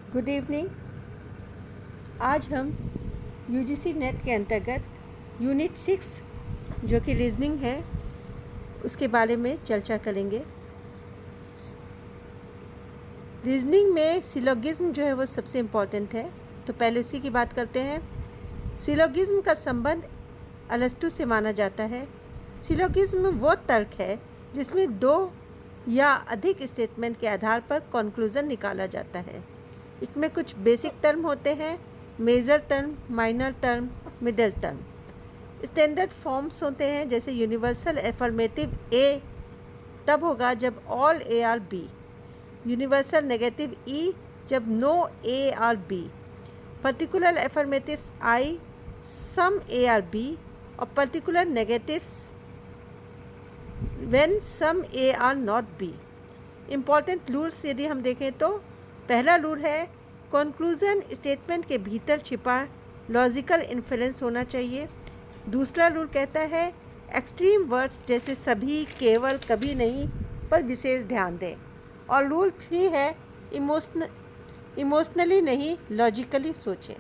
Good evening. आज हम UGC net के अंतर्गत यूनिट 6 जो कि रीजनिंग है उसके बारे में चर्चा करेंगे। रीजनिंग में सिलोगिज्म जो है वो सबसे इम्पॉर्टेंट है, तो पहले उसी की बात करते हैं। सिलोगिज्म का संबंध अरस्तू से माना जाता है। सिलोगिज्म वो तर्क है जिसमें दो या अधिक स्टेटमेंट के आधार पर कंक्लूजन निकाला जाता है। इसमें कुछ बेसिक टर्म होते हैं, major term, minor term, middle term. Standard forms होते हैं, जैसे यूनिवर्सल एफर्मेटिव ए तब होगा जब all A are B, universal negative E जब no A are B, particular affirmatives I some A are B और particular negatives when some A are not B. Important rules यदि हम देखें तो पहला रूल है कंक्लूजन स्टेटमेंट के भीतर छिपा लॉजिकल इन्फरेंस होना चाहिए। दूसरा रूल कहता है एक्सट्रीम वर्ड्स जैसे सभी, केवल, कभी नहीं पर विशेष ध्यान दें। और रूल 3 है इमोशनली नहीं लॉजिकली सोचें।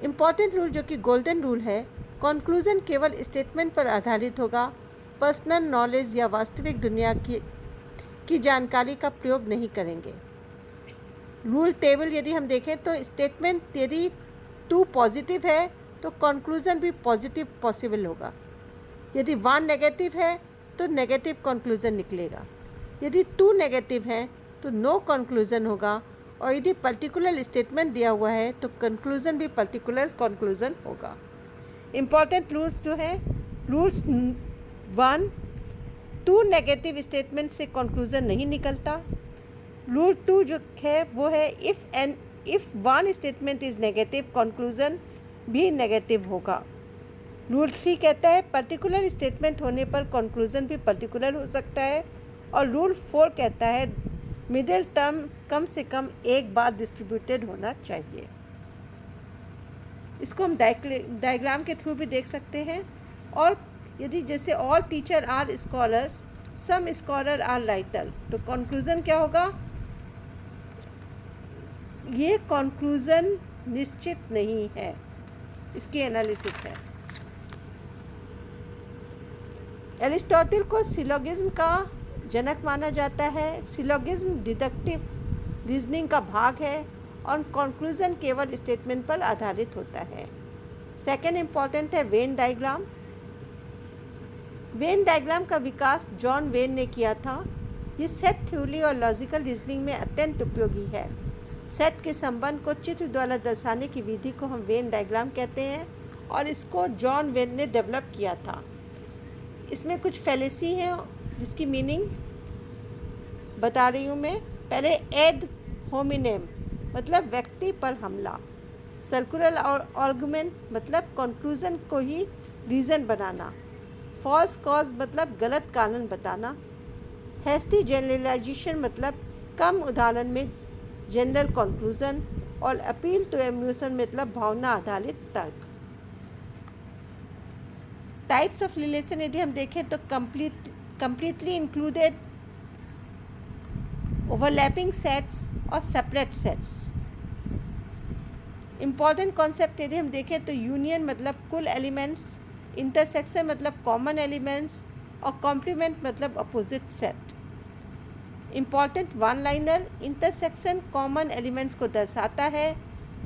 इम्पॉर्टेंट रूल जो कि गोल्डन रूल है, कंक्लूजन केवल स्टेटमेंट पर आधारित होगा, पर्सनल नॉलेज या वास्तविक दुनिया की जानकारी का प्रयोग नहीं करेंगे। रूल टेबल यदि हम देखें तो स्टेटमेंट यदि 2 पॉजिटिव है तो कंक्लूजन भी पॉजिटिव पॉसिबल होगा। यदि 1 नेगेटिव है तो नेगेटिव कंक्लूजन निकलेगा। यदि 2 नेगेटिव है तो नो कंक्लूजन होगा। और यदि पर्टिकुलर स्टेटमेंट दिया हुआ है तो कंक्लूजन भी पर्टिकुलर कंक्लूजन होगा। इम्पॉर्टेंट रूल्स जो है, रूल्स 1, 2 नेगेटिव स्टेटमेंट से कंक्लूजन नहीं निकलता। रूल 2 जो है वो है if 1 statement is negative conclusion भी नेगेटिव होगा। रूल 3 कहता है पर्टिकुलर स्टेटमेंट होने पर कंक्लूजन भी पर्टिकुलर हो सकता है। और रूल 4 कहता है मिडिल टर्म कम से कम एक बार डिस्ट्रीब्यूटेड होना चाहिए। इसको हम डायग्राम के थ्रू भी देख सकते हैं। और यदि जैसे all teacher are scholars, some scholar are writer, तो कंक्लूजन क्या होगा? ये कंक्लूजन निश्चित नहीं है, इसकी एनालिसिस है। एरिस्टोटल को सिलोगिज्म का जनक माना जाता है। सिलोगिज्म डिडक्टिव रीजनिंग का भाग है और कंक्लूजन केवल स्टेटमेंट पर आधारित होता है। सेकेंड इम्पॉर्टेंट है वेन डायग्राम। वेन डायग्राम का विकास जॉन वेन ने किया था। ये सेट थ्योरी और लॉजिकल रीजनिंग में अत्यंत उपयोगी है। सेट के संबंध को चित्र द्वारा दर्शाने की विधि को हम वेन डायग्राम कहते हैं और इसको जॉन वेन ने डेवलप किया था। इसमें कुछ फैलेसी हैं जिसकी मीनिंग बता रही हूँ मैं। पहले एड होमिनेम मतलब व्यक्ति पर हमला, सर्कुलर आर्गुमेंट मतलब कंक्लूजन को ही रीज़न बनाना, फॉल्स कॉज मतलब गलत कारण बताना, हैस्टी जनरलाइजेशन मतलब कम उदाहरण में जनरल कंक्लूजन, और अपील टू इमोशन मतलब भावना आधारित तर्क। टाइप्स ऑफ रिलेशन यदि हम देखें तो कंप्लीटली इंक्लूडेड, ओवरलैपिंग सेट्स और सेपरेट सेट्स। इम्पॉर्टेंट कॉन्सेप्ट यदि हम देखें तो यूनियन मतलब कुल एलिमेंट्स, इंटरसेक्शन मतलब कॉमन एलिमेंट्स और कॉम्प्लीमेंट मतलब opposite set. Important one liner, intersection common elements को दर्शाता है।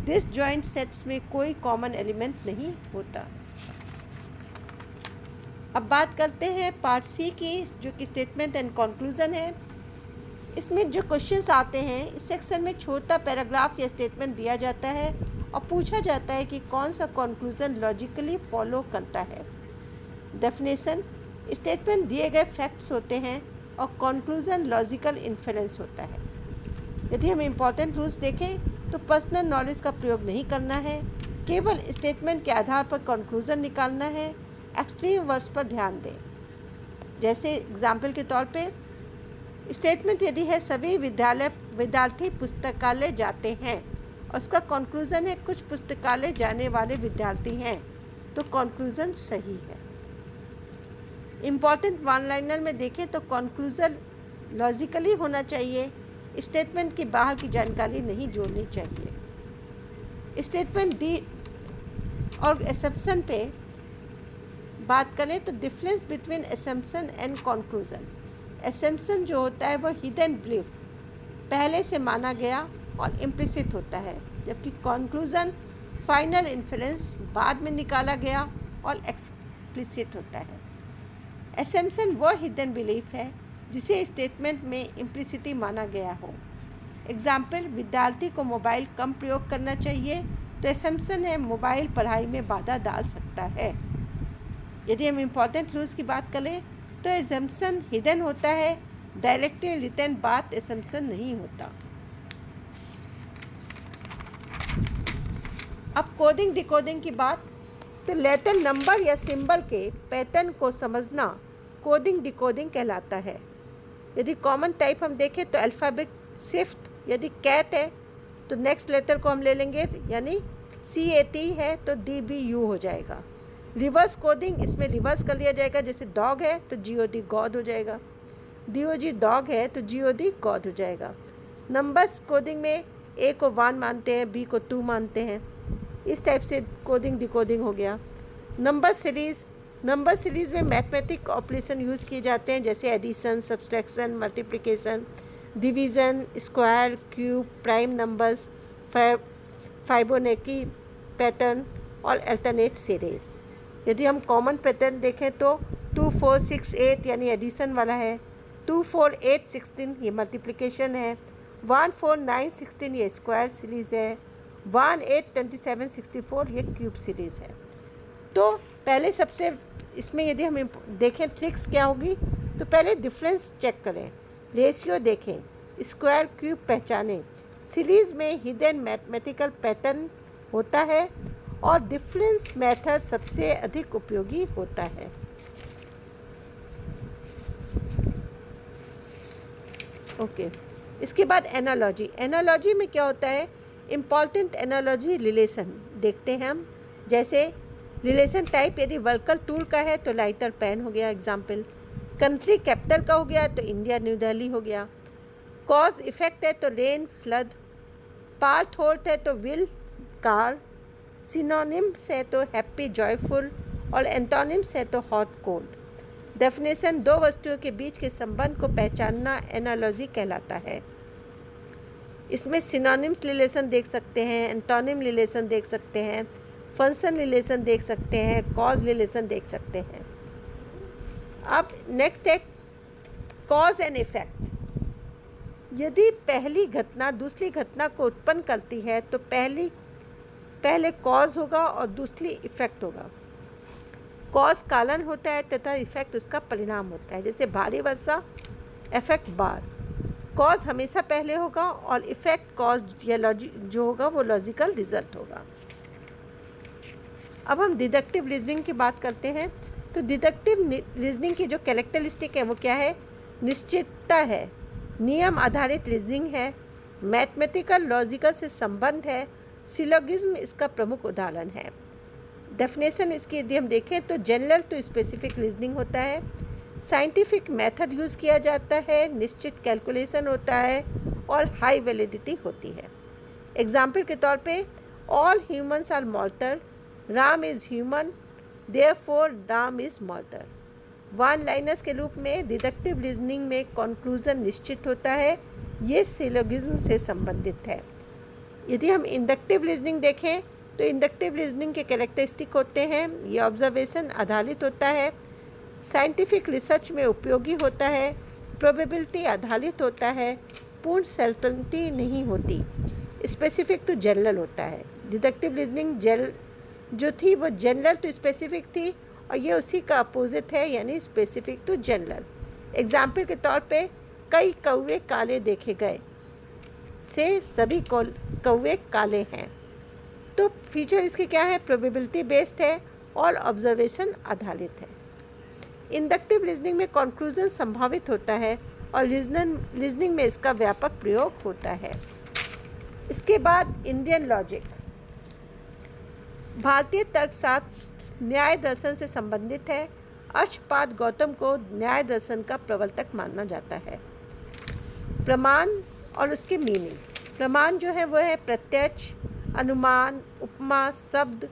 डिसजॉइंट सेट्स में कोई कॉमन एलिमेंट नहीं होता। अब बात करते हैं पार्ट सी की, जो कि स्टेटमेंट एंड कंक्लूजन है। इसमें जो क्वेश्चंस आते हैं, इस सेक्शन में छोटा पैराग्राफ या स्टेटमेंट दिया जाता है और पूछा जाता है कि कौन सा कंक्लूजन लॉजिकली फॉलो करता है। डेफिनेशन, स्टेटमेंट दिए गए फैक्ट्स होते हैं और कंक्लूजन लॉजिकल इन्फरेंस होता है। यदि हम इम्पॉर्टेंट रूल्स देखें तो पर्सनल नॉलेज का प्रयोग नहीं करना है, केवल स्टेटमेंट के आधार पर कंक्लूजन निकालना है। एक्सट्रीम वर्ड्स पर ध्यान दें। जैसे एग्जाम्पल के तौर पे स्टेटमेंट यदि है सभी विद्यार्थी पुस्तकालय जाते हैं और उसका कंक्लूजन है कुछ पुस्तकालय जाने वाले विद्यार्थी हैं, तो कंक्लूजन सही है। इम्पॉर्टेंट वन लाइनर में देखें तो कंक्लूजन लॉजिकली होना चाहिए, स्टेटमेंट के बाहर की जानकारी नहीं जोड़नी चाहिए। स्टेटमेंट दी और असम्पशन पे बात करें तो difference between assumption and conclusion. Assumption जो होता है वो हिडन बिलीफ, पहले से माना गया और इम्प्लिसिट होता है, जबकि कंक्लूजन फाइनल इन्फरेंस, बाद में निकाला गया और एक्सप्लिसिट होता है। असम्पशन वो हिडन बिलीफ है जिसे स्टेटमेंट में इम्प्लिसिटी माना गया हो। एग्जाम्पल, विद्यार्थी को मोबाइल कम प्रयोग करना चाहिए, तो असम्पशन है मोबाइल पढ़ाई में बाधा डाल सकता है। यदि हम इम्पॉर्टेंट रूल्स की बात करें तो असम्पशन हिडन होता है, डायरेक्टली रिटन बात असम्पशन नहीं होता। अब कोडिंग डिकोडिंग की बात, तो लेटर, नंबर या सिंबल के पैटर्न को समझना कोडिंग डिकोडिंग कहलाता है। यदि कॉमन टाइप हम देखें तो अल्फ़ाबेट शिफ्ट, यदि कैट है तो नेक्स्ट लेटर को हम ले लेंगे, यानी CAT है तो DBU हो जाएगा। रिवर्स कोडिंग, इसमें रिवर्स कर लिया जाएगा, जैसे डॉग है तो GOD गॉड हो जाएगा, DOG डॉग है तो GOD गॉड हो जाएगा। नंबर्स कोडिंग में A को 1 मानते हैं, B को 2 मानते हैं, इस टाइप से कोडिंग डिकोडिंग हो गया। नंबर सीरीज़ में मैथमेटिक ऑपरेशन यूज़ किए जाते हैं, जैसे addition, subtraction, multiplication, division, square, cube, prime numbers, Fibonacci pattern और अल्टरनेट सीरीज़। यदि हम कॉमन पैटर्न देखें तो 2 4 6 8 यानी एडिशन वाला है, 2 4 8 16 ये मल्टीप्लिकेशन है, 1 4 9 16 ये स्क्वायर सीरीज़ है, 1 8 27 64 ये क्यूब सीरीज़ है। तो पहले सबसे इसमें यदि हम देखें ट्रिक्स क्या होगी, तो पहले डिफरेंस चेक करें, रेशियो देखें, स्क्वायर क्यूब पहचानें, सीरीज़ में हिडन मैथमेटिकल पैटर्न होता है और डिफरेंस मेथड सबसे अधिक उपयोगी होता है। ओके, इसके बाद एनालॉजी में क्या होता है, इम्पॉर्टेंट एनालॉजी रिलेशन देखते हैं हम, जैसे रिलेशन टाइप, यदि वर्कल टूल का है तो लाइटर पेन हो गया एग्जाम्पल, कंट्री कैपिटल का हो गया तो इंडिया न्यू दिल्ली हो गया, कॉज इफेक्ट है तो रेन फ्लड, पार्ट होल्ट है तो विल कार, सिनोनिम्स है तो हैप्पी जॉयफुल और एंटोनिम्स है तो हॉट कोल्ड। डेफिनेशन, दो वस्तुओं के बीच के संबंध को पहचानना एनालॉजी कहलाता है। इसमें सिनोनिम्स रिलेशन देख सकते हैं, एंटोनिम रिलेशन देख सकते हैं, फंक्शन रिलेशन देख सकते हैं, कॉज रिलेशन देख सकते हैं। अब नेक्स्ट है कॉज एंड इफेक्ट। यदि पहली घटना दूसरी घटना को उत्पन्न करती है तो पहले कॉज होगा और दूसरी इफेक्ट होगा। कॉज कारण होता है तथा इफेक्ट उसका परिणाम होता है, जैसे भारी वर्षा, इफेक्ट बाढ़। कॉज हमेशा पहले होगा और इफेक्ट कॉज या जो होगा वो लॉजिकल रिजल्ट होगा। अब हम डिडक्टिव रीजनिंग की बात करते हैं। तो डिडक्टिव रीजनिंग की जो कैरेक्टरिस्टिक है वो क्या है, निश्चितता है, नियम आधारित रीजनिंग है, मैथमेटिकल लॉजिकल से संबंध है, सिलोगिज्म इसका प्रमुख उदाहरण है। डेफिनेशन इसकी यदि हम देखें तो जनरल टू स्पेसिफिक रीजनिंग होता है, साइंटिफिक मेथड यूज़ किया जाता है, निश्चित कैलकुलेशन होता है और हाई वैलिडिटी होती है। एग्जाम्पल के तौर पे, all humans are mortal, Ram is human, therefore Ram is mortal. One liners के रूप में डिडक्टिव रीजनिंग में कंक्लूजन निश्चित होता है, ये सिलोगिज्म से संबंधित है। यदि हम इंडक्टिव रीजनिंग देखें तो इंडक्टिव रीजनिंग के कैरेक्टरिस्टिक होते हैं, ये ऑब्जर्वेशन आधारित होता है, साइंटिफिक रिसर्च में उपयोगी होता है, प्रोबेबिलिटी आधारित होता है, पूर्ण सर्टेनिटी नहीं होती, स्पेसिफिक टू जनरल होता है। डिडक्टिव रीजनिंग जो थी वो जनरल टू स्पेसिफिक थी और ये उसी का अपोजिट है, यानी स्पेसिफिक टू जनरल। एग्जाम्पल के तौर पे, कई कौवे काले देखे गए से सभी कौवे काले हैं। तो फीचर इसके क्या है, प्रोबेबिलिटी बेस्ड है और ऑब्जर्वेशन आधारित है। इंडक्टिव रीजनिंग में कंक्लूजन संभावित होता है और रीजनिंग में इसका व्यापक प्रयोग होता है। इसके बाद इंडियन लॉजिक, भारतीय तर्कशास्त्र न्याय दर्शन से संबंधित है। अक्षपाद गौतम को न्याय दर्शन का प्रवर्तक माना जाता है। प्रमाण और उसके मीनिंग। प्रमाण जो है वो है प्रत्यक्ष, अनुमान, उपमा, शब्द।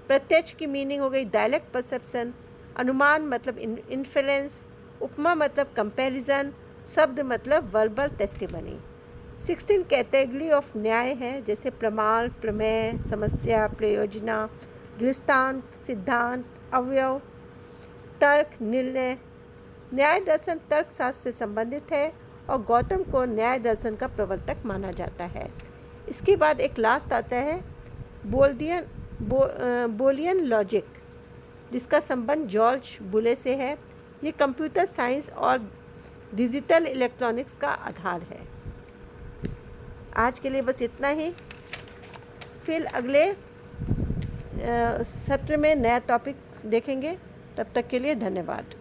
प्रत्यक्ष की मीनिंग हो गई डायरेक्ट परसेप्शन, अनुमान मतलब इन्फेरेंस, उपमा मतलब कंपैरिजन, शब्द मतलब वर्बल टेस्टिमनी। 16 कैटेगरी ऑफ न्याय है, जैसे प्रमाण, प्रमेय, समस्या, प्रयोजना, दृष्टांत, सिद्धांत, अवयव, तर्क, निर्णय। न्याय दर्शन तर्कशास्त्र से संबंधित है और गौतम को न्याय दर्शन का प्रवर्तक माना जाता है। इसके बाद एक लास्ट आता है बोलियन लॉजिक, जिसका संबंध जॉर्ज बुले से है। ये कंप्यूटर साइंस और डिजिटल इलेक्ट्रॉनिक्स का आधार है। आज के लिए बस इतना ही। फिर अगले सत्र में नया टॉपिक देखेंगे। तब तक के लिए धन्यवाद।